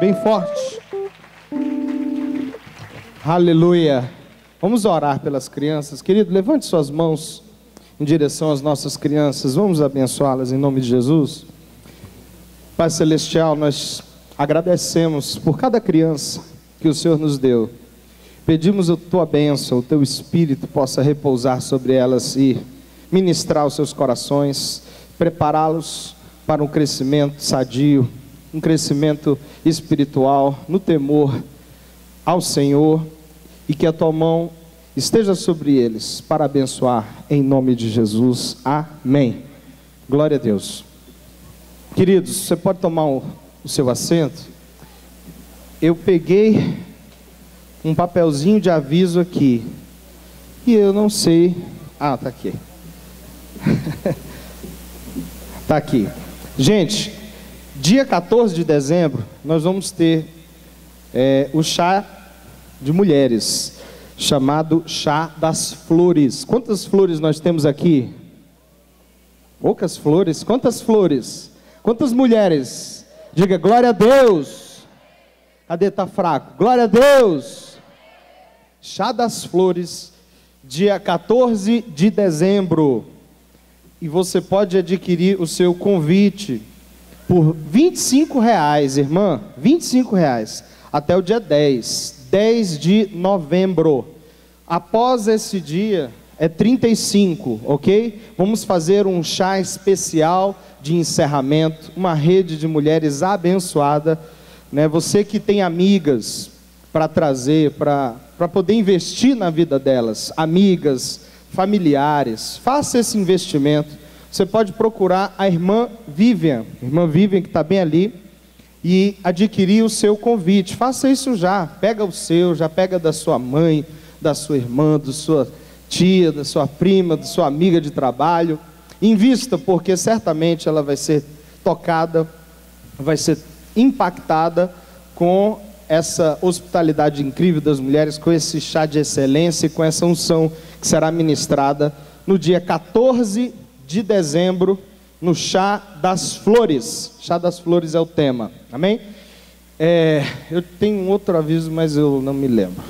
bem forte. Aleluia. Vamos orar pelas crianças. Querido, levante suas mãos em direção às nossas crianças. Vamos abençoá-las em nome de Jesus. Pai Celestial, nós agradecemos por cada criança que o Senhor nos deu. Pedimos a Tua bênção, o Teu Espírito possa repousar sobre elas e ministrar os seus corações, prepará-los para um crescimento sadio, um crescimento espiritual, no temor ao Senhor, e que a Tua mão esteja sobre eles para abençoar em nome de Jesus. Amém. Glória a Deus. Queridos, você pode tomar o seu assento. Eu peguei um papelzinho de aviso aqui e eu não sei. Tá aqui. Tá aqui. Gente, dia 14 de dezembro nós vamos ter o chá de mulheres, chamado Chá das Flores. Quantas flores nós temos aqui? Poucas flores. Quantas flores? Quantas mulheres? Diga glória a Deus. Cadê? Tá fraco. Glória a Deus. Chá das Flores, dia 14 de dezembro. E você pode adquirir o seu convite por R$25, irmã. R$25, até o dia 10 de novembro. Após esse dia, é 35, ok? Vamos fazer um chá especial de encerramento, uma rede de mulheres abençoada, né? Você que tem amigas para trazer, para poder investir na vida delas, amigas, familiares, faça esse investimento. Você pode procurar a irmã Vivian que está bem ali, e adquirir o seu convite. Faça isso já, pega o seu, já pega da sua mãe, da sua irmã, da sua tia, da sua prima, da sua amiga de trabalho. Invista, porque certamente ela vai ser tocada, vai ser impactada com essa hospitalidade incrível das mulheres, com esse chá de excelência e com essa unção que será ministrada no dia 14 de dezembro, no Chá das Flores. Chá das Flores é o tema, amém? Eu tenho um outro aviso, mas eu não me lembro.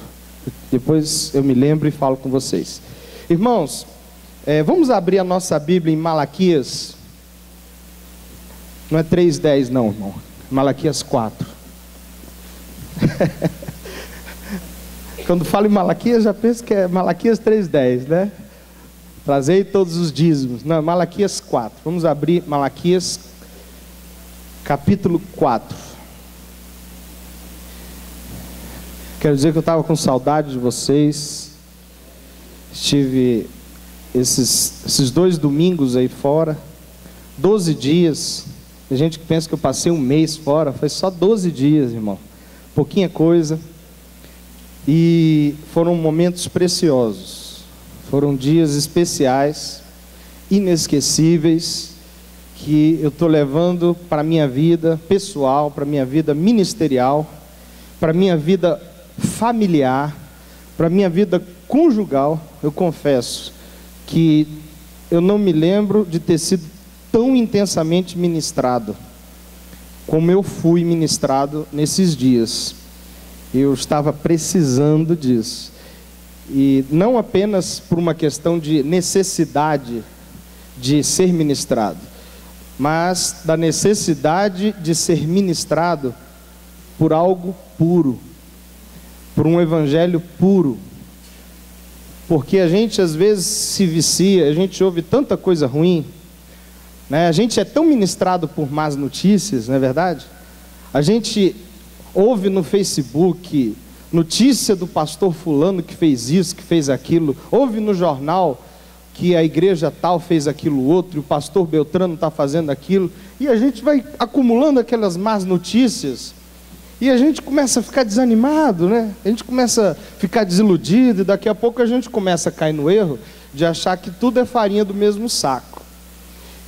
Depois eu me lembro e falo com vocês. Irmãos, vamos abrir a nossa Bíblia em Malaquias. Não é 3:10 não, irmão. Malaquias 4. Quando falo em Malaquias, já penso que é Malaquias 3:10, né? Trazei todos os dízimos. Não, Malaquias 4. Vamos abrir Malaquias capítulo 4. Quero dizer que eu estava com saudade de vocês. Estive esses 2 domingos aí fora, 12 dias. Tem gente que pensa que eu passei um mês fora. Foi só 12 dias, irmão. Pouquinha coisa. E foram momentos preciosos. Foram dias especiais, inesquecíveis, que eu estou levando para a minha vida pessoal, para a minha vida ministerial, para a minha vida familiar, para a minha vida conjugal. Eu confesso que eu não me lembro de ter sido tão intensamente ministrado como eu fui ministrado nesses dias. Eu estava precisando disso. E não apenas por uma questão de necessidade de ser ministrado, mas da necessidade de ser ministrado por algo puro, por um evangelho puro. Porque a gente às vezes se vicia, a gente ouve tanta coisa ruim, né? A gente é tão ministrado por más notícias, não é verdade? A gente ouve no Facebook notícia do pastor fulano que fez isso, que fez aquilo. Ouve no jornal que a igreja tal fez aquilo outro, e o pastor Beltrano está fazendo aquilo. E a gente vai acumulando aquelas más notícias. E a gente começa a ficar desanimado, né? A gente começa a ficar desiludido. E daqui a pouco a gente começa a cair no erro de achar que tudo é farinha do mesmo saco.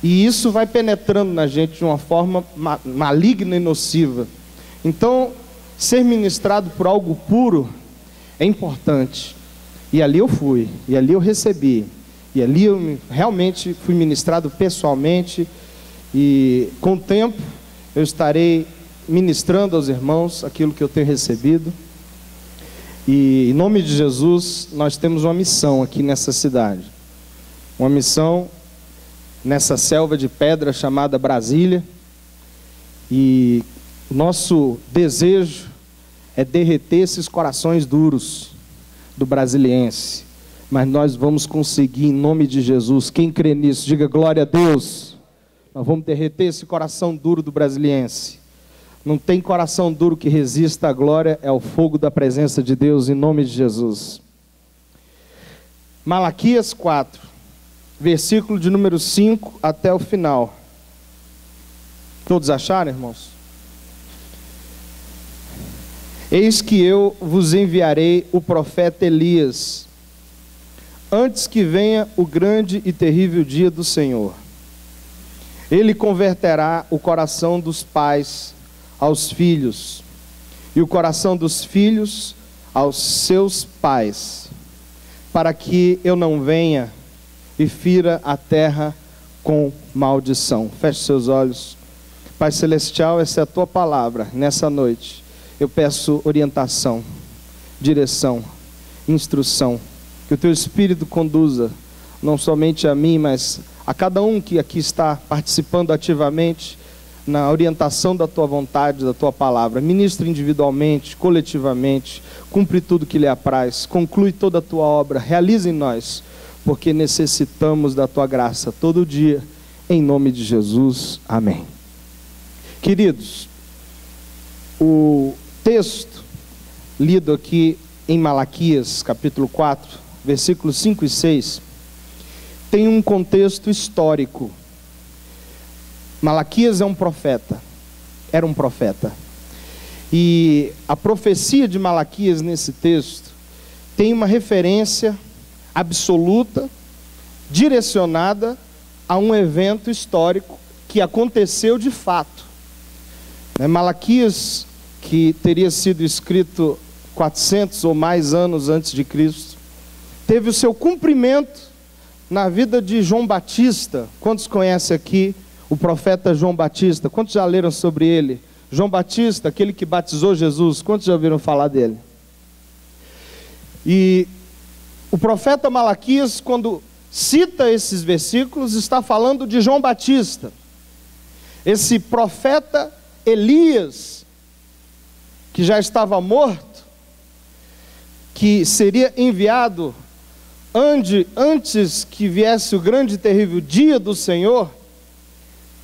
E isso vai penetrando na gente de uma forma maligna e nociva. Então, ser ministrado por algo puro é importante. E ali eu fui, e ali eu recebi, e ali eu realmente fui ministrado pessoalmente. E com o tempo eu estarei ministrando aos irmãos aquilo que eu tenho recebido. E em nome de Jesus, nós temos uma missão aqui nessa cidade. Uma missão nessa selva de pedra chamada Brasília. E nosso desejo é derreter esses corações duros do brasiliense. Mas nós vamos conseguir em nome de Jesus. Quem crê nisso, diga glória a Deus. Nós vamos derreter esse coração duro do brasiliense. Não tem coração duro que resista à glória, é o fogo da presença de Deus em nome de Jesus. Malaquias 4, versículo de número 5 até o final. Todos acharam, irmãos? Eis que eu vos enviarei o profeta Elias, antes que venha o grande e terrível dia do Senhor. Ele converterá o coração dos pais aos filhos, e o coração dos filhos aos seus pais, para que eu não venha e fira a terra com maldição. Feche seus olhos. Pai Celestial, essa é a tua palavra. Nessa noite eu peço orientação, direção, instrução, que o teu Espírito conduza não somente a mim, mas a cada um que aqui está participando ativamente na orientação da tua vontade, da tua palavra. Ministra individualmente, coletivamente, cumpre tudo que lhe apraz, conclui toda a tua obra, realiza em nós, porque necessitamos da tua graça todo dia, em nome de Jesus, amém. Queridos, o texto lido aqui em Malaquias, capítulo 4, versículos 5 e 6, tem um contexto histórico. Malaquias é um profeta, era um profeta. E a profecia de Malaquias nesse texto tem uma referência absoluta, direcionada a um evento histórico que aconteceu de fato. Malaquias, que teria sido escrito 400 ou mais anos antes de Cristo, teve o seu cumprimento na vida de João Batista. Quantos conhecem aqui o profeta João Batista? Quantos já leram sobre ele? João Batista, aquele que batizou Jesus, quantos já ouviram falar dele? E o profeta Malaquias, quando cita esses versículos, está falando de João Batista. Esse profeta Elias, que já estava morto, que seria enviado antes que viesse o grande e terrível dia do Senhor,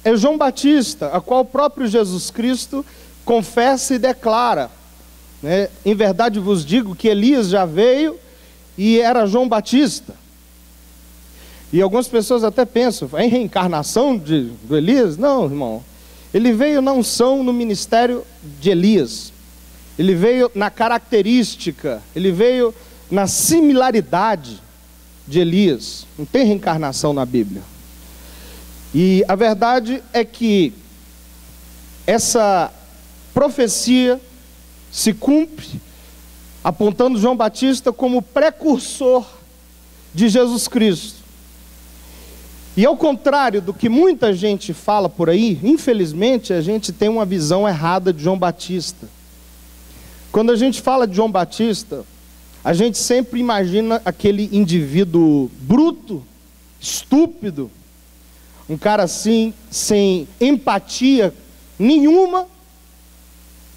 é João Batista, a qual o próprio Jesus Cristo confessa e declara, né? Em verdade vos digo que Elias já veio e era João Batista. E algumas pessoas até pensam, é reencarnação do Elias? Não, irmão. Ele veio na unção, no ministério de Elias. Ele veio na característica, ele veio na similaridade de Elias. Não tem reencarnação na Bíblia. E a verdade é que essa profecia se cumpre apontando João Batista como precursor de Jesus Cristo. E ao contrário do que muita gente fala por aí, infelizmente a gente tem uma visão errada de João Batista. Quando a gente fala de João Batista, a gente sempre imagina aquele indivíduo bruto, estúpido, um cara assim, sem empatia nenhuma,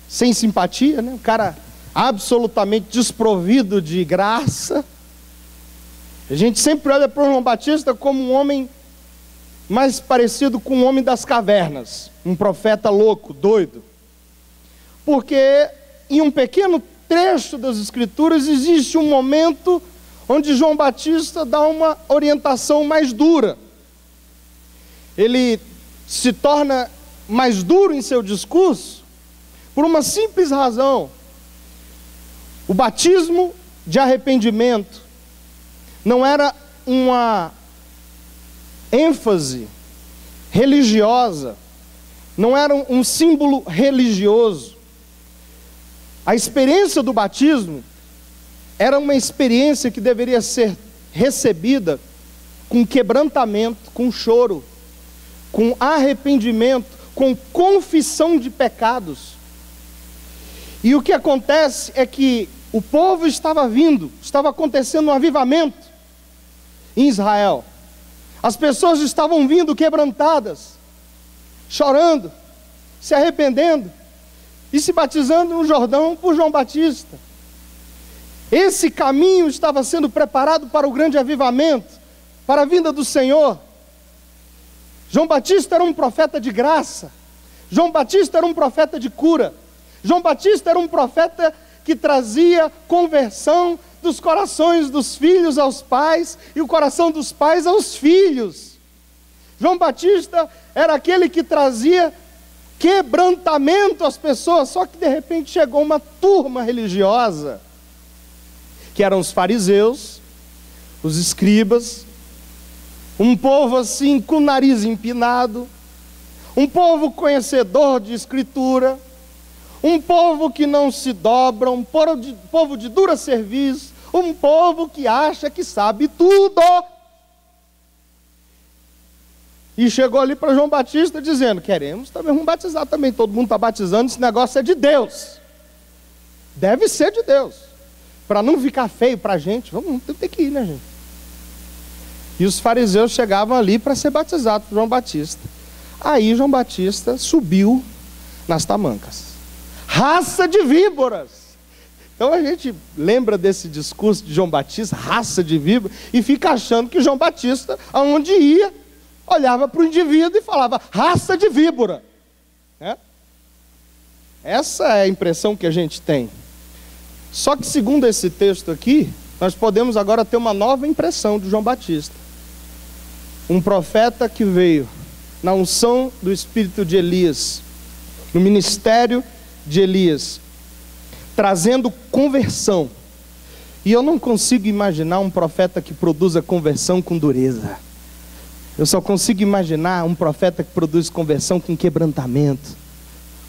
sem simpatia, né? Um cara absolutamente desprovido de graça. A gente sempre olha para o João Batista como um homem mais parecido com um homem das cavernas, um profeta louco, doido. Porque em um pequeno trecho das Escrituras existe um momento onde João Batista dá uma orientação mais dura. Ele se torna mais duro em seu discurso por uma simples razão. O batismo de arrependimento não era uma ênfase religiosa, não era um símbolo religioso. A experiência do batismo era uma experiência que deveria ser recebida com quebrantamento, com choro, com arrependimento, com confissão de pecados. E o que acontece é que o povo estava vindo, estava acontecendo um avivamento em Israel. As pessoas estavam vindo quebrantadas, chorando, se arrependendo e se batizando no Jordão por João Batista. Esse caminho estava sendo preparado para o grande avivamento, para a vinda do Senhor. João Batista era um profeta de graça. João Batista era um profeta de cura. João Batista era um profeta que trazia conversão dos corações dos filhos aos pais e o coração dos pais aos filhos. João Batista era aquele que trazia quebrantamento às pessoas, só que de repente chegou uma turma religiosa, que eram os fariseus, os escribas, um povo assim com o nariz empinado, um povo conhecedor de escritura, um povo que não se dobra, um povo de dura serviço, um povo que acha que sabe tudo. E chegou ali para João Batista dizendo: queremos também, vamos batizar também, todo mundo está batizando, esse negócio é de Deus, deve ser de Deus, para não ficar feio para a gente, vamos ter que ir, né, gente? E os fariseus chegavam ali para ser batizados por João Batista. Aí João Batista subiu nas tamancas. Raça de víboras! Então a gente lembra desse discurso de João Batista, raça de víboras, e fica achando que João Batista, aonde ia, olhava para o indivíduo e falava, raça de víbora. Essa é a impressão que a gente tem. Só que segundo esse texto aqui, nós podemos agora ter uma nova impressão de João Batista. Um profeta que veio na unção do espírito de Elias, no ministério de Elias, trazendo conversão. E eu não consigo imaginar um profeta que produza conversão com dureza. Eu só consigo imaginar um profeta que produz conversão com quebrantamento,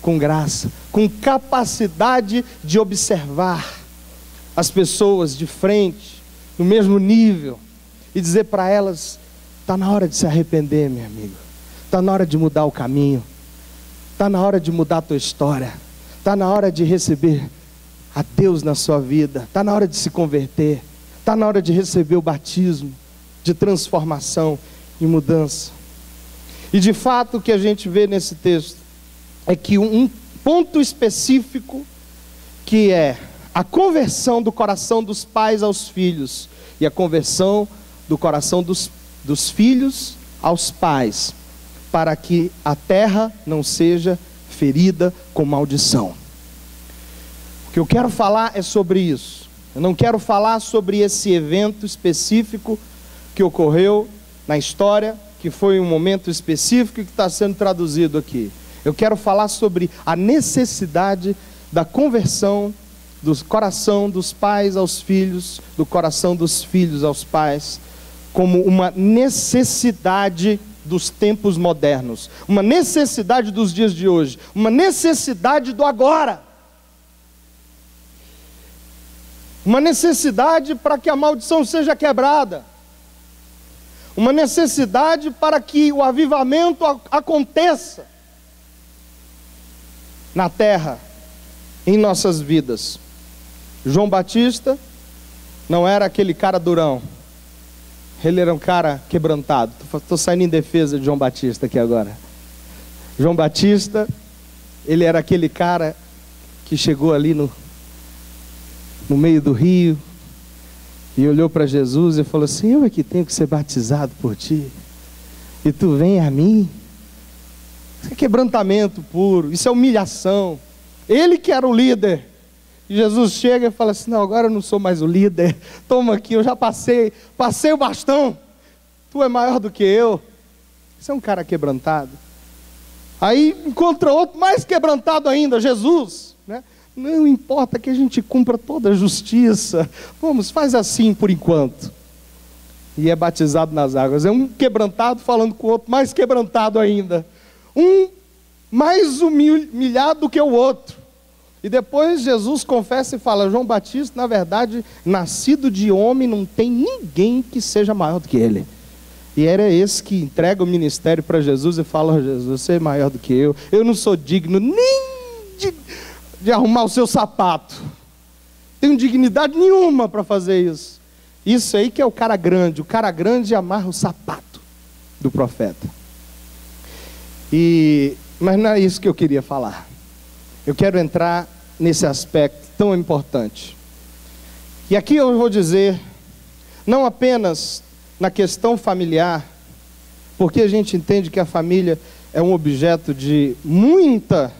com graça, com capacidade de observar as pessoas de frente, no mesmo nível, e dizer para elas: está na hora de se arrepender, meu amigo, está na hora de mudar o caminho, está na hora de mudar a tua história, está na hora de receber a Deus na sua vida, está na hora de se converter, está na hora de receber o batismo de transformação e mudança. E de fato o que a gente vê nesse texto é que um ponto específico, que é a conversão do coração dos pais aos filhos e a conversão do coração dos filhos aos pais, para que a terra não seja ferida com maldição. O que eu quero falar é sobre isso. Eu não quero falar sobre esse evento específico que ocorreu na história, que foi um momento específico e que está sendo traduzido aqui. Eu quero falar sobre a necessidade da conversão do coração dos pais aos filhos, do coração dos filhos aos pais, como uma necessidade dos tempos modernos, uma necessidade dos dias de hoje, uma necessidade do agora, uma necessidade para que a maldição seja quebrada, uma necessidade para que o avivamento aconteça na terra, em nossas vidas. João Batista não era aquele cara durão, ele era um cara quebrantado. Estou saindo em defesa de João Batista aqui agora. João Batista, ele era aquele cara que chegou ali no meio do rio e olhou para Jesus e falou assim: eu é que tenho que ser batizado por ti, e tu vem a mim? Isso é quebrantamento puro, isso é humilhação. Ele que era o líder, e Jesus chega e fala assim: não, agora eu não sou mais o líder, toma aqui, eu já passei o bastão, tu é maior do que eu. Isso é um cara quebrantado. Aí encontra outro mais quebrantado ainda, Jesus, né? Não importa que a gente cumpra toda a justiça, vamos, faz assim por enquanto. E é batizado nas águas. É um quebrantado falando com o outro mais quebrantado ainda, um mais humilhado do que o outro. E depois Jesus confessa e fala: João Batista, na verdade, nascido de homem, não tem ninguém que seja maior do que ele. E era esse que entrega o ministério para Jesus e fala: oh, Jesus, você é maior do que eu não sou digno nem de arrumar o seu sapato, tenho dignidade nenhuma para fazer isso. Isso aí que é o cara grande amarra o sapato do profeta. Mas não é isso que eu queria falar. Eu quero entrar nesse aspecto tão importante. E aqui eu vou dizer, não apenas na questão familiar, porque a gente entende que a família é um objeto de muita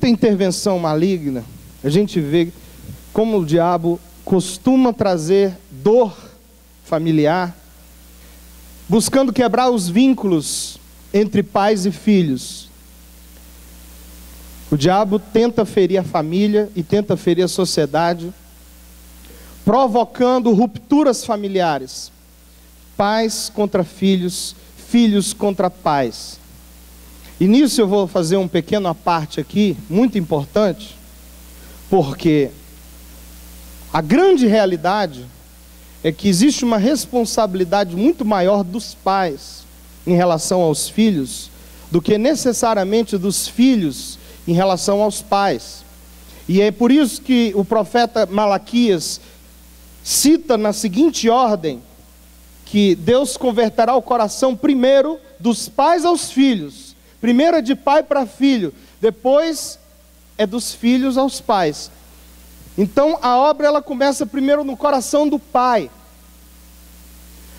intervenção maligna. A gente vê como o diabo costuma trazer dor familiar, buscando quebrar os vínculos entre pais e filhos. O diabo tenta ferir a família e tenta ferir a sociedade, provocando rupturas familiares. Pais contra filhos, filhos contra pais. E nisso eu vou fazer um pequeno à parte aqui, muito importante, porque a grande realidade é que existe uma responsabilidade muito maior dos pais em relação aos filhos, do que necessariamente dos filhos em relação aos pais. E é por isso que o profeta Malaquias cita na seguinte ordem, que Deus converterá o coração primeiro dos pais aos filhos. Primeiro é de pai para filho, depois é dos filhos aos pais. Então a obra ela começa primeiro no coração do pai.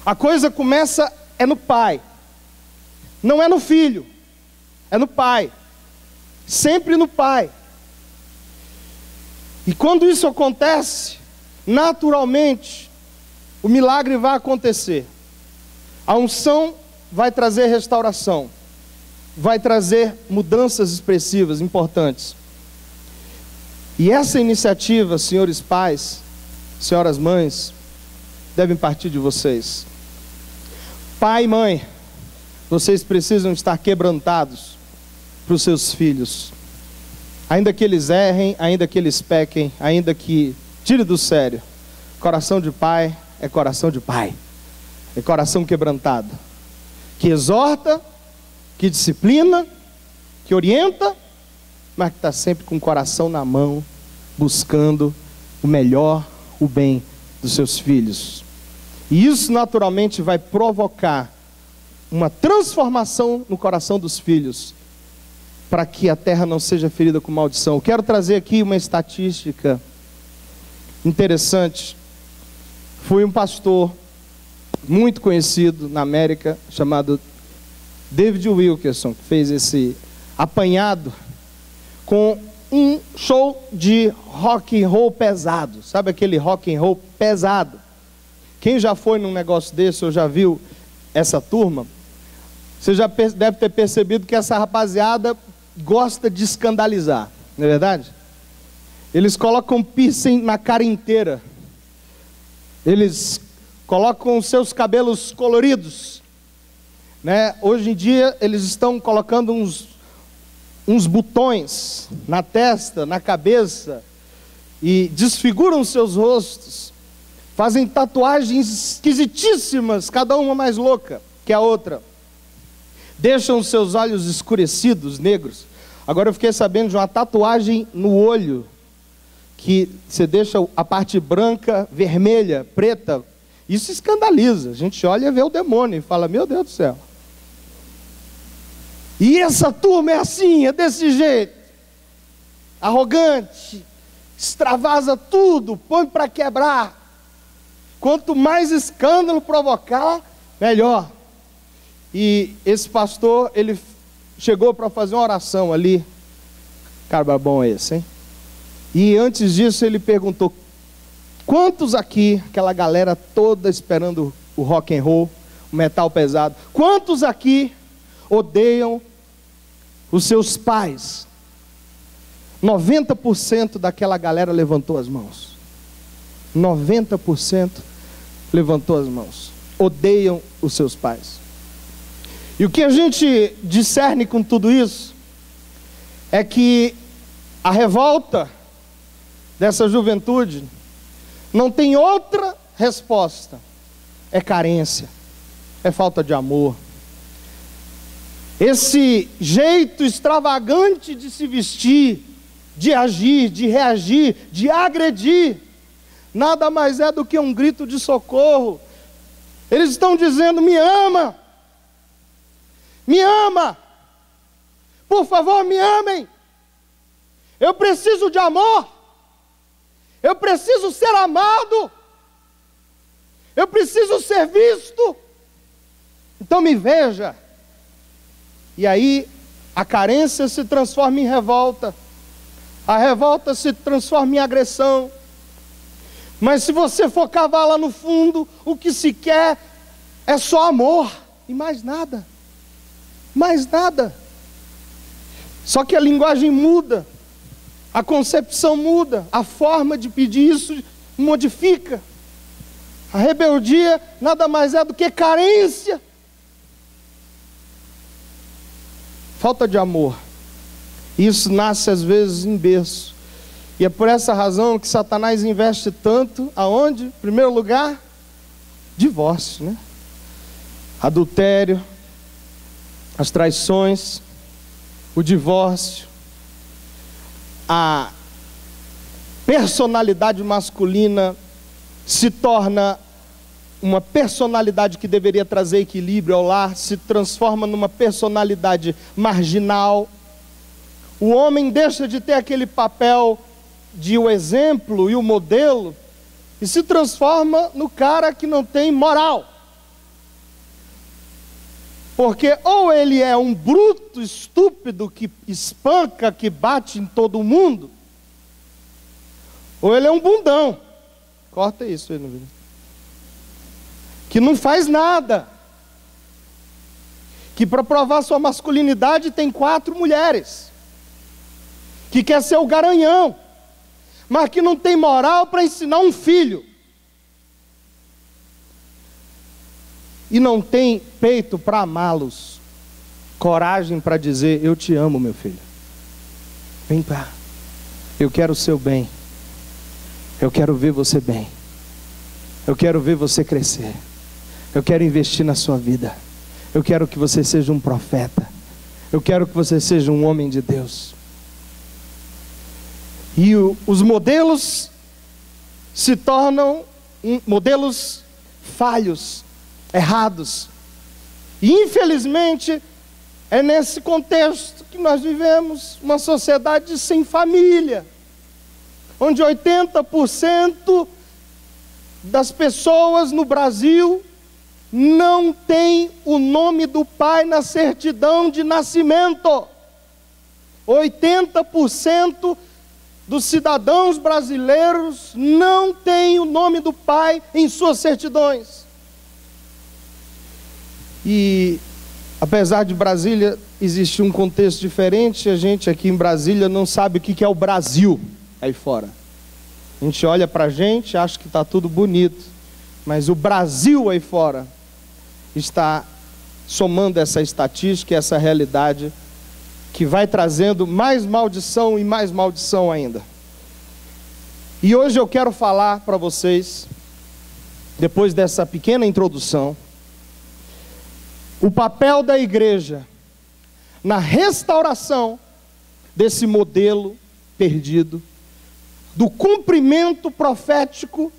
A coisa começa no pai, não é no filho, é no pai, sempre no pai. E quando isso acontece, naturalmente o milagre vai acontecer. A unção vai trazer restauração, vai trazer mudanças expressivas, importantes. E essa iniciativa, senhores pais, senhoras mães, devem partir de vocês. Pai e mãe, vocês precisam estar quebrantados para os seus filhos. Ainda que eles errem, ainda que eles pequem, ainda que tire do sério. Coração de pai é coração de pai. É coração quebrantado. Que exorta, que disciplina, que orienta, mas que está sempre com o coração na mão, buscando o melhor, o bem dos seus filhos. E isso naturalmente vai provocar uma transformação no coração dos filhos, para que a terra não seja ferida com maldição. Eu quero trazer aqui uma estatística interessante. Fui um pastor muito conhecido na América, chamado David Wilkerson, que fez esse apanhado com um show de rock and roll pesado. Sabe aquele rock and roll pesado? Quem já foi num negócio desse ou já viu essa turma, você já deve ter percebido que essa rapaziada gosta de escandalizar, não é verdade? Eles colocam piercing na cara inteira. Eles colocam seus cabelos coloridos, né? Hoje em dia eles estão colocando uns botões na testa, na cabeça, e desfiguram seus rostos. Fazem tatuagens esquisitíssimas, cada uma mais louca que a outra. Deixam os seus olhos escurecidos, negros. Agora eu fiquei sabendo de uma tatuagem no olho, que você deixa a parte branca, vermelha, preta. Isso escandaliza. A gente olha e vê o demônio e fala: meu Deus do céu. E essa turma é assim, é desse jeito. Arrogante, extravasa tudo, põe para quebrar. Quanto mais escândalo provocar, melhor. E esse pastor, ele chegou para fazer uma oração ali. Cara bom esse, hein? E antes disso ele perguntou: quantos aqui, aquela galera toda esperando o rock and roll, o metal pesado, quantos aqui odeiam os seus pais? 90% daquela galera levantou as mãos. 90% levantou as mãos. Odeiam os seus pais. E o que a gente discerne com tudo isso é que a revolta dessa juventude não tem outra resposta, é carência. é falta de amor. Esse jeito extravagante de se vestir, de agir, de reagir, de agredir, nada mais é do que um grito de socorro. Eles estão dizendo: me ama, me ama, por favor me amem, eu preciso de amor, eu preciso ser amado, eu preciso ser visto, então me veja. E aí a carência se transforma em revolta, a revolta se transforma em agressão. Mas se você for cavar lá no fundo, o que se quer é só amor e mais nada, mais nada. Só que a linguagem muda, a concepção muda, a forma de pedir isso modifica. A rebeldia nada mais é do que carência, falta de amor. Isso nasce às vezes em berço. E é por essa razão que Satanás investe tanto, aonde? Em primeiro lugar, divórcio, né? Adultério, as traições, o divórcio, a personalidade masculina se torna uma personalidade que deveria trazer equilíbrio ao lar, se transforma numa personalidade marginal. O homem deixa de ter aquele papel de o exemplo e o modelo e se transforma no cara que não tem moral. Porque ou ele é um bruto estúpido que espanca, que bate em todo mundo, ou ele é um bundão. Corta isso aí no vídeo. Que não faz nada, que para provar sua masculinidade tem 4 mulheres, que quer ser o garanhão, mas que não tem moral para ensinar um filho, e não tem peito para amá-los, coragem para dizer: eu te amo, meu filho, vem cá, eu quero o seu bem, eu quero ver você bem, eu quero ver você crescer, eu quero investir na sua vida, eu quero que você seja um profeta, eu quero que você seja um homem de Deus. E os modelos se tornam modelos falhos, errados. E infelizmente é nesse contexto que nós vivemos, uma sociedade sem família, onde 80% das pessoas no Brasil não tem o nome do pai na certidão de nascimento. 80% dos cidadãos brasileiros não tem o nome do pai em suas certidões. E apesar de Brasília existir um contexto diferente, a gente aqui em Brasília não sabe o que é o Brasil aí fora. A gente olha pra gente, acha que está tudo bonito, mas o Brasil aí fora está somando essa estatística, essa realidade, que vai trazendo mais maldição e mais maldição ainda. E hoje eu quero falar para vocês, depois dessa pequena introdução, o papel da igreja na restauração desse modelo perdido, do cumprimento profético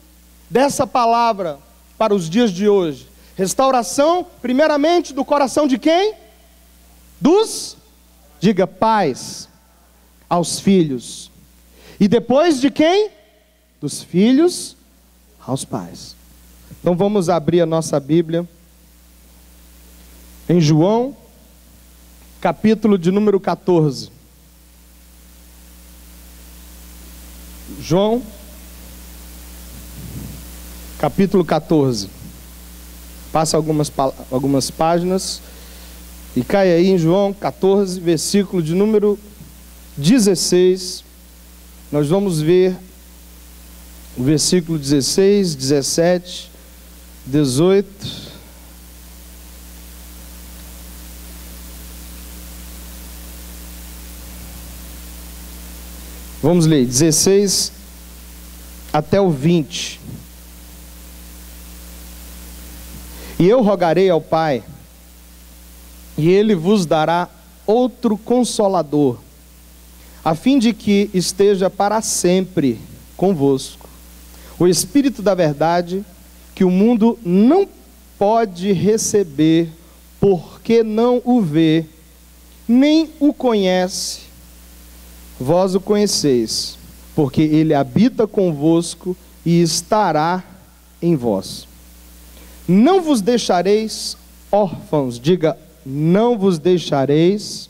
dessa palavra para os dias de hoje. Restauração, primeiramente, do coração de quem? Diga, pais aos filhos. E depois de quem? Dos filhos aos pais. Então vamos abrir a nossa Bíblia em João, capítulo de número 14. João, capítulo 14. Passa algumas páginas e cai aí em João 14, versículo de número 16. Nós vamos ver o versículo 16, 17, 18. Vamos ler 16 até o 20. E eu rogarei ao Pai, e Ele vos dará outro Consolador, a fim de que esteja para sempre convosco, o Espírito da verdade, que o mundo não pode receber, porque não o vê, nem o conhece. Vós o conheceis, porque Ele habita convosco e estará em vós. Não vos deixareis órfãos, diga, não vos deixareis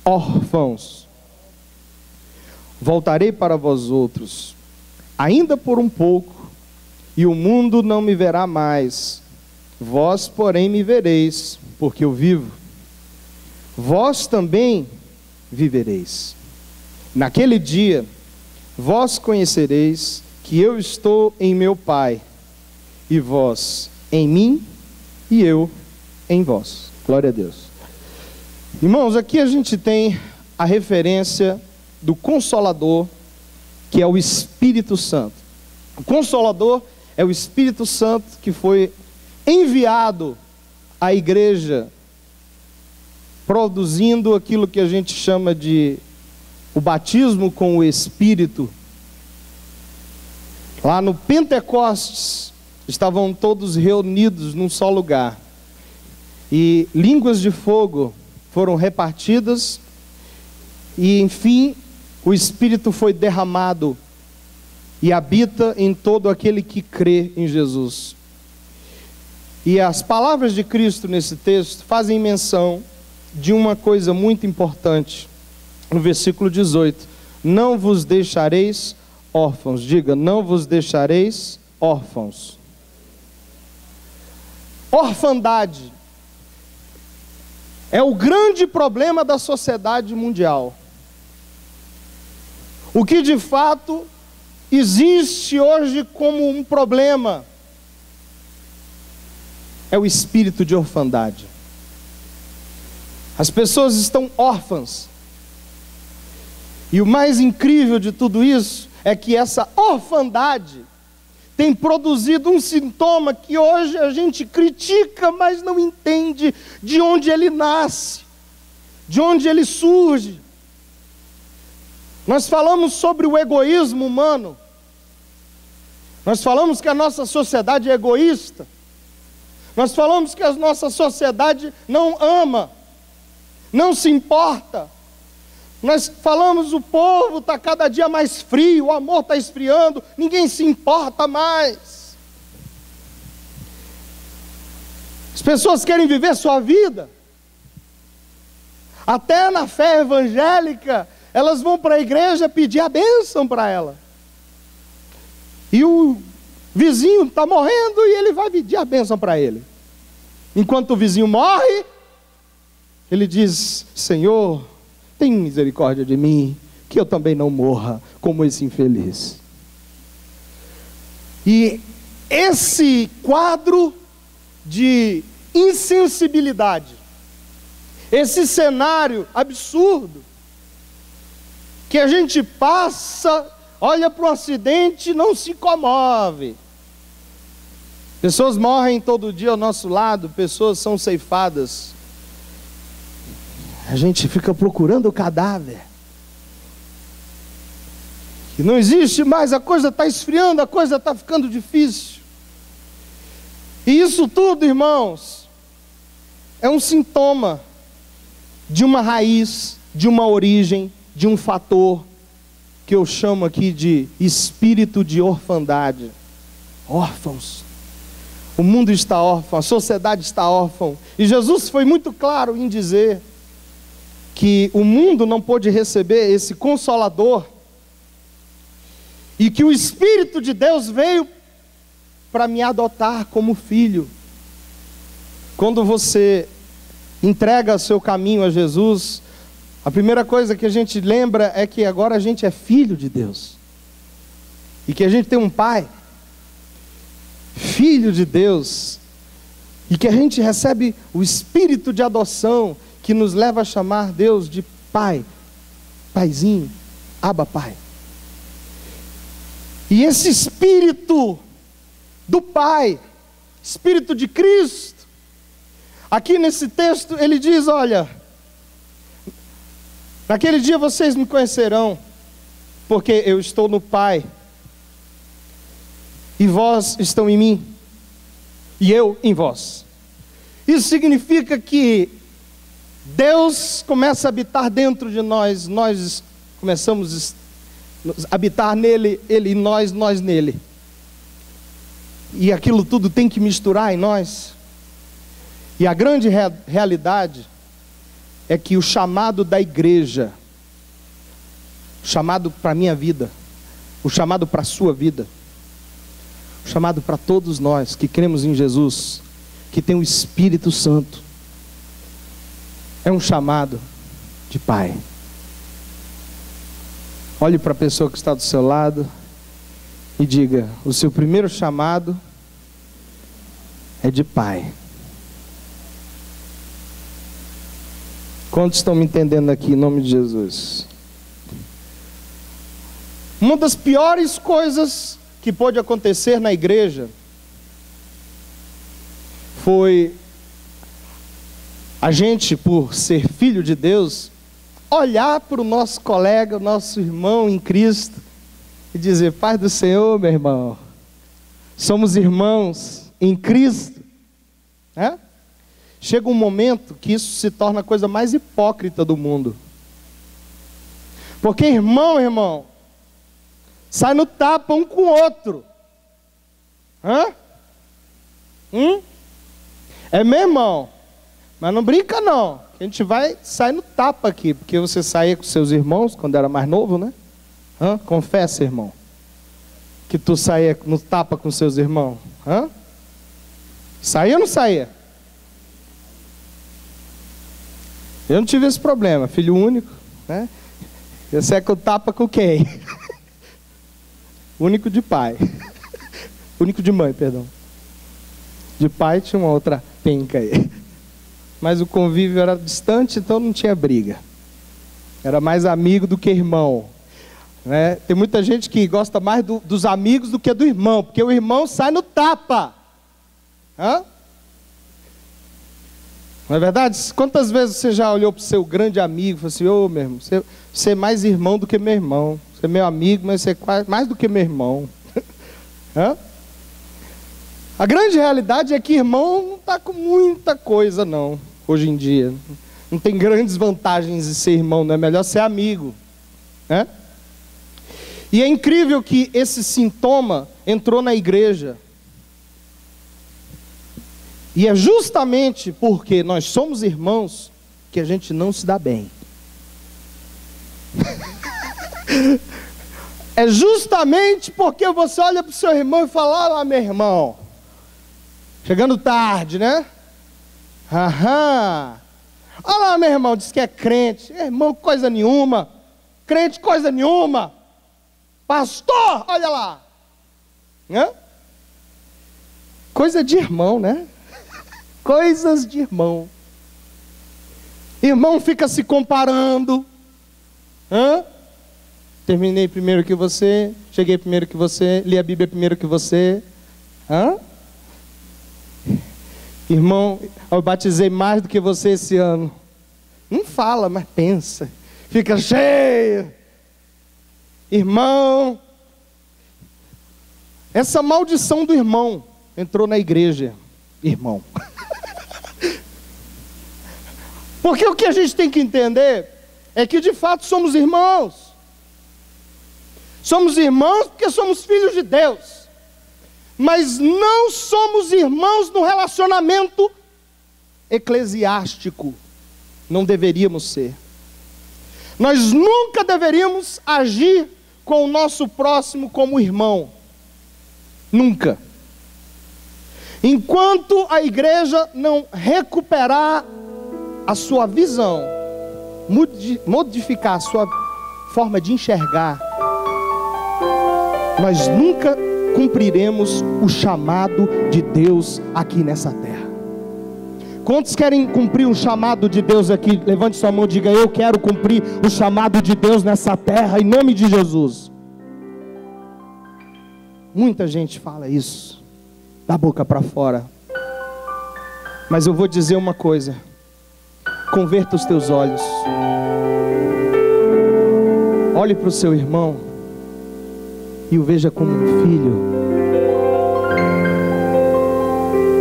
órfãos. Voltarei para vós outros, ainda por um pouco, e o mundo não me verá mais. Vós, porém, me vereis, porque eu vivo. Vós também vivereis. Naquele dia, vós conhecereis que eu estou em meu Pai, e vós em mim, e eu em vós. Glória a Deus. Irmãos, aqui a gente tem a referência do Consolador, que é o Espírito Santo. O Consolador é o Espírito Santo que foi enviado à igreja, produzindo aquilo que a gente chama de o batismo com o Espírito. Lá no Pentecostes, estavam todos reunidos num só lugar, e línguas de fogo foram repartidas, e enfim, o Espírito foi derramado, e habita em todo aquele que crê em Jesus. E as palavras de Cristo nesse texto fazem menção de uma coisa muito importante, no versículo 18: não vos deixareis órfãos, diga, não vos deixareis órfãos. Orfandade é o grande problema da sociedade mundial. O que de fato existe hoje como um problema é o espírito de orfandade. As pessoas estão órfãs. E o mais incrível de tudo isso é que essa orfandade tem produzido um sintoma que hoje a gente critica, mas não entende de onde ele nasce, de onde ele surge. Nós falamos sobre o egoísmo humano. Nós falamos que a nossa sociedade é egoísta. Nós falamos que a nossa sociedade não ama, não se importa. Nós falamos, o povo está cada dia mais frio, o amor está esfriando, ninguém se importa mais. As pessoas querem viver sua vida. Até na fé evangélica, elas vão para a igreja pedir a bênção para ela. E o vizinho está morrendo e ele vai pedir a bênção para ele. Enquanto o vizinho morre, ele diz: Senhor, tem misericórdia de mim, que eu também não morra como esse infeliz. E esse quadro de insensibilidade, esse cenário absurdo, que a gente passa, olha para o acidente e não se comove. Pessoas morrem todo dia ao nosso lado, pessoas são ceifadas. A gente fica procurando o cadáver. E não existe mais, a coisa está esfriando, a coisa está ficando difícil. E isso tudo, irmãos, é um sintoma de uma raiz, de uma origem, de um fator que eu chamo aqui de espírito de orfandade. Órfãos. O mundo está órfão, a sociedade está órfã. E Jesus foi muito claro em dizer que o mundo não pôde receber esse Consolador, e que o Espírito de Deus veio para me adotar como filho. Quando você entrega seu caminho a Jesus, a primeira coisa que a gente lembra é que agora a gente é filho de Deus, e que a gente tem um Pai, filho de Deus, e que a gente recebe o Espírito de adoção, que nos leva a chamar Deus de Pai, Paizinho, Abba Pai. E esse Espírito do Pai, Espírito de Cristo. Aqui nesse texto ele diz, olha, naquele dia vocês me conhecerão, porque eu estou no Pai, e vós estão em mim, e eu em vós. Isso significa que Deus começa a habitar dentro de nós, nós começamos a habitar nele, ele em nós, nós nele. E aquilo tudo tem que misturar em nós. E a grande realidade é que o chamado da igreja, o chamado para a minha vida, o chamado para a sua vida, o chamado para todos nós que cremos em Jesus, que tem o Espírito Santo, é um chamado de Pai. Olhe para a pessoa que está do seu lado e diga: o seu primeiro chamado é de Pai. Quantos estão me entendendo aqui em nome de Jesus? Uma das piores coisas que pode acontecer na igreja foi a gente, por ser filho de Deus, olhar para o nosso colega, o nosso irmão em Cristo e dizer: paz do Senhor, meu irmão, somos irmãos em Cristo, né? Chega um momento que isso se torna a coisa mais hipócrita do mundo, porque irmão, sai no tapa um com o outro. É meu irmão, mas não brinca não, a gente vai sair no tapa aqui, porque você saía com seus irmãos quando era mais novo, né? Confessa, irmão, que tu saía no tapa com seus irmãos. Saía ou não saía? Eu não tive esse problema, filho único, né? Eu saía com tapa com quem? Único de pai. Único de mãe, perdão. De pai tinha uma outra penca aí. Mas o convívio era distante, então não tinha briga. Era mais amigo do que irmão, né? Tem muita gente que gosta mais dos amigos do que do irmão, porque o irmão sai no tapa. Não é verdade? Quantas vezes você já olhou para o seu grande amigo e falou assim: ô meu irmão, você é mais irmão do que meu irmão. Você é meu amigo, mas você é mais do que meu irmão. A grande realidade é que irmão não está com muita coisa não, hoje em dia. Não tem grandes vantagens de ser irmão, não é melhor ser amigo, né? E é incrível que esse sintoma entrou na igreja. E é justamente porque nós somos irmãos que a gente não se dá bem. É justamente porque você olha para o seu irmão e fala: olha lá, meu irmão, chegando tarde, né? Olha lá, meu irmão, diz que é crente. Irmão, coisa nenhuma. Crente, coisa nenhuma. Pastor, olha lá. Coisa de irmão, né? Coisas de irmão. Irmão fica se comparando. Terminei primeiro que você, cheguei primeiro que você, li a Bíblia primeiro que você. Irmão, eu batizei mais do que você esse ano. Não fala, mas pensa. Fica cheio. Irmão, essa maldição do irmão entrou na igreja. Irmão. Porque o que a gente tem que entender é que de fato somos irmãos. Somos irmãos porque somos filhos de Deus. Mas não somos irmãos no relacionamento eclesiástico. Não deveríamos ser. Nós nunca deveríamos agir com o nosso próximo como irmão. Nunca. Enquanto a igreja não recuperar a sua visão, modificar a sua forma de enxergar, nós nunca cumpriremos o chamado de Deus aqui nessa terra. Quantos querem cumprir o chamado de Deus aqui? Levante sua mão e diga: eu quero cumprir o chamado de Deus nessa terra, em nome de Jesus. Muita gente fala isso, da boca para fora, Mas eu vou dizer uma coisa: converta os teus olhos. Olhe para o seu irmão e o veja como um filho.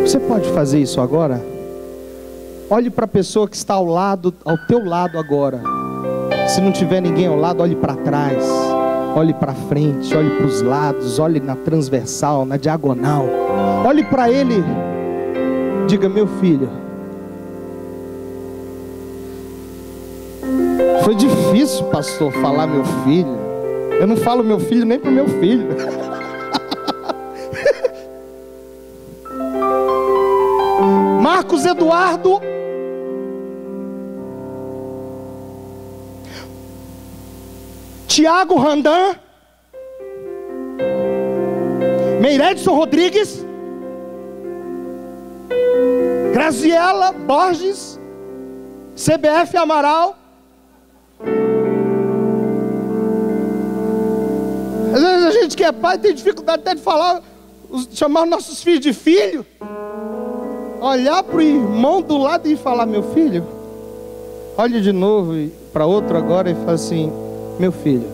Você pode fazer isso agora? Olhe para a pessoa que está ao teu lado agora. Se não tiver ninguém ao lado, olhe para trás, olhe para frente, olhe para os lados, olhe na transversal, na diagonal. Olhe para ele, diga: meu filho. Foi difícil, pastor, falar meu filho. Eu não falo meu filho nem para o meu filho. Marcos Eduardo Tiago Randan, Meiredson Rodrigues, Graziela Borges, CBF Amaral. Às vezes a gente que é pai tem dificuldade até de falar, chamar os nossos filhos de filho. Olhar para o irmão do lado e falar: meu filho. Olhe de novo para outro agora e fala assim: meu filho,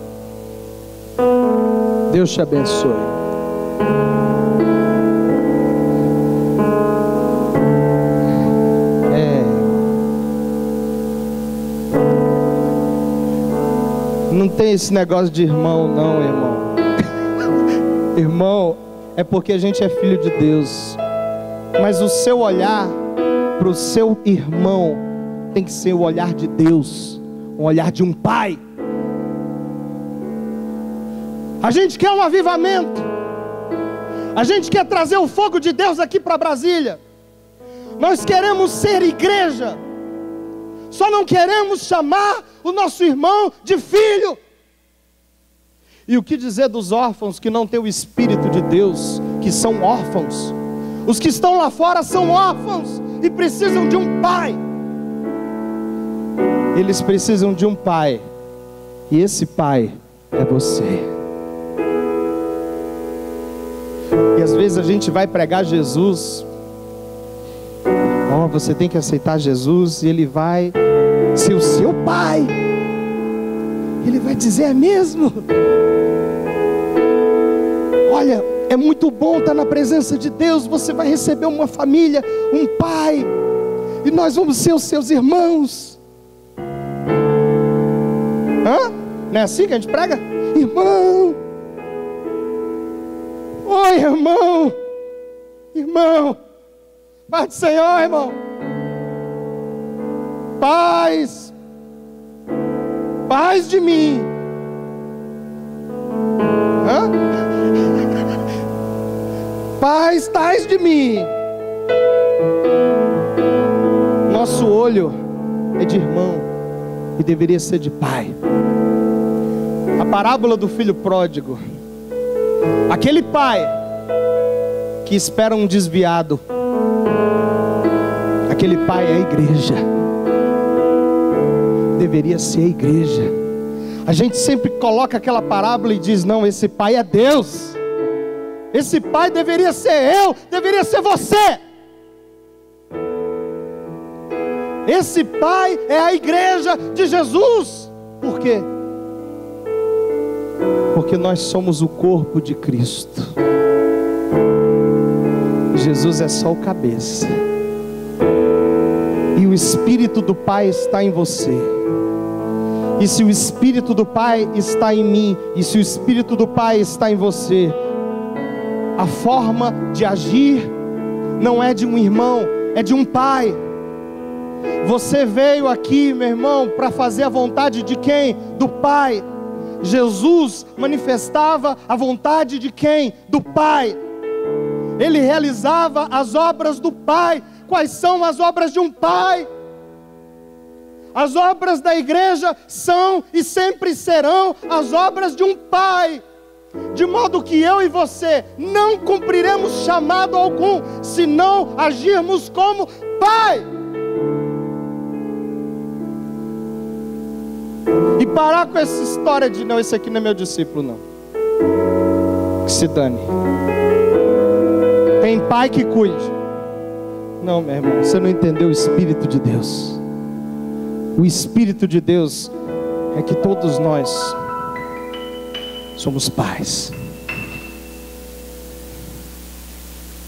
Deus te abençoe. Não tem esse negócio de irmão não, irmão. Irmão é porque a gente é filho de Deus. Mas o seu olhar para o seu irmão tem que ser o olhar de Deus, um olhar de um pai. A gente quer um avivamento, a gente quer trazer o fogo de Deus aqui para Brasília. Nós queremos ser igreja, só não queremos chamar o nosso irmão de filho. E o que dizer dos órfãos que não têm o Espírito de Deus, que são órfãos? Os que estão lá fora são órfãos e precisam de um pai. Eles precisam de um pai, e esse pai é você. E às vezes a gente vai pregar Jesus. Você tem que aceitar Jesus, e Ele vai ser o seu pai. Ele vai dizer: é mesmo? Olha, é muito bom estar na presença de Deus. Você vai receber uma família, um pai, e nós vamos ser os seus irmãos. Não é assim que a gente prega? Irmão. Oi, irmão. Irmão. Paz do Senhor, irmão. Paz. Paz de mim. Paz tais de mim. Nosso olho é de irmão e deveria ser de pai. A parábola do filho pródigo. Aquele pai que espera um desviado. Aquele pai é a igreja. Deveria ser a igreja. A gente sempre coloca aquela parábola e diz: não, esse pai é Deus. Esse pai deveria ser eu, deveria ser você. Esse pai é a igreja de Jesus. Por quê? Porque nós somos o corpo de Cristo. Jesus é só o cabeça. E o Espírito do Pai está em você. E se o Espírito do Pai está em mim, e se o Espírito do Pai está em você, a forma de agir não é de um irmão, é de um pai. Você veio aqui, meu irmão, para fazer a vontade de quem? Do Pai. Jesus manifestava a vontade de quem? Do Pai. Ele realizava as obras do Pai. Quais são as obras de um pai? As obras da igreja são e sempre serão as obras de um pai. De modo que eu e você não cumpriremos chamado algum, se não agirmos como pai. E parar com essa história de: não, esse aqui não é meu discípulo, não. Que se dane. Tem pai que cuide. Não, meu irmão, você não entendeu o Espírito de Deus. O Espírito de Deus é que todos nós somos pais.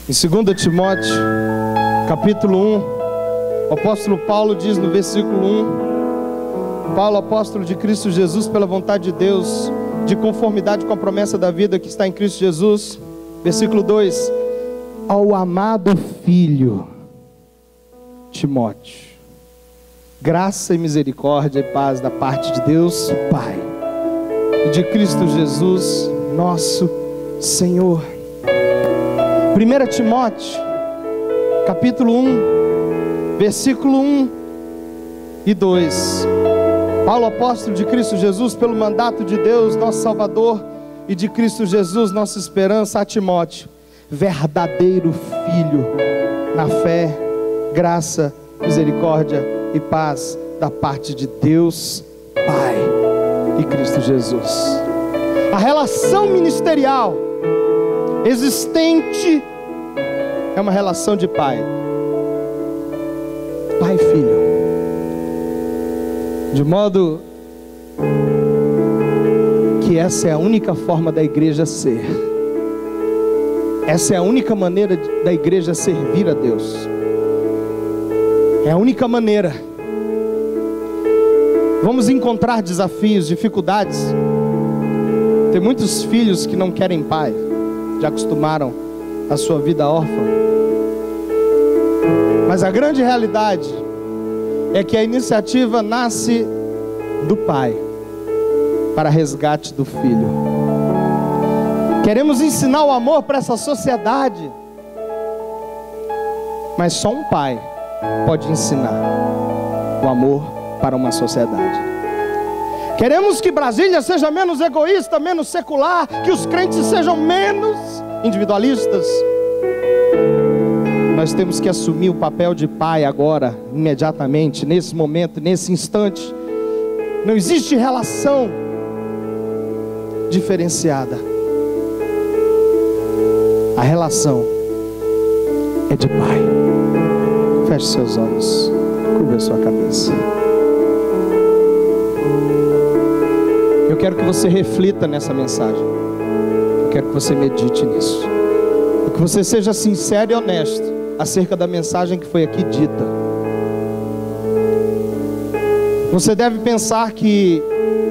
Em 2 Timóteo, capítulo 1, o apóstolo Paulo diz no versículo 1: Paulo, apóstolo de Cristo Jesus, pela vontade de Deus, de conformidade com a promessa da vida que está em Cristo Jesus. Versículo 2: ao amado filho Timóteo, graça e misericórdia e paz da parte de Deus Pai e de Cristo Jesus, nosso Senhor. 1 Timóteo, capítulo 1, versículo 1 e 2. Paulo, apóstolo de Cristo Jesus, pelo mandato de Deus, nosso Salvador, e de Cristo Jesus, nossa esperança, a Timóteo, verdadeiro filho, na fé, graça, misericórdia e paz da parte de Deus Pai e Cristo Jesus. A relação ministerial existente é uma relação de pai e filho, de modo que essa é a única forma da igreja ser. Essa é a única maneira da igreja servir a Deus. É a única maneira. Vamos encontrar desafios, dificuldades. Tem muitos filhos que não querem pai, já acostumaram a sua vida órfã. Mas a grande realidade é que a iniciativa nasce do pai para resgate do filho. Queremos ensinar o amor para essa sociedade, mas só um pai pode ensinar o amor para uma sociedade. Queremos que Brasília seja menos egoísta, menos secular, que os crentes sejam menos individualistas. Nós temos que assumir o papel de pai agora, imediatamente, nesse momento, nesse instante. Não existe relação diferenciada. A relação é de pai. Feche seus olhos, curva a sua cabeça. Eu quero que você reflita nessa mensagem. Eu quero que você medite nisso. E que você seja sincero e honesto acerca da mensagem que foi aqui dita. Você deve pensar que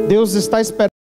Deus está esperando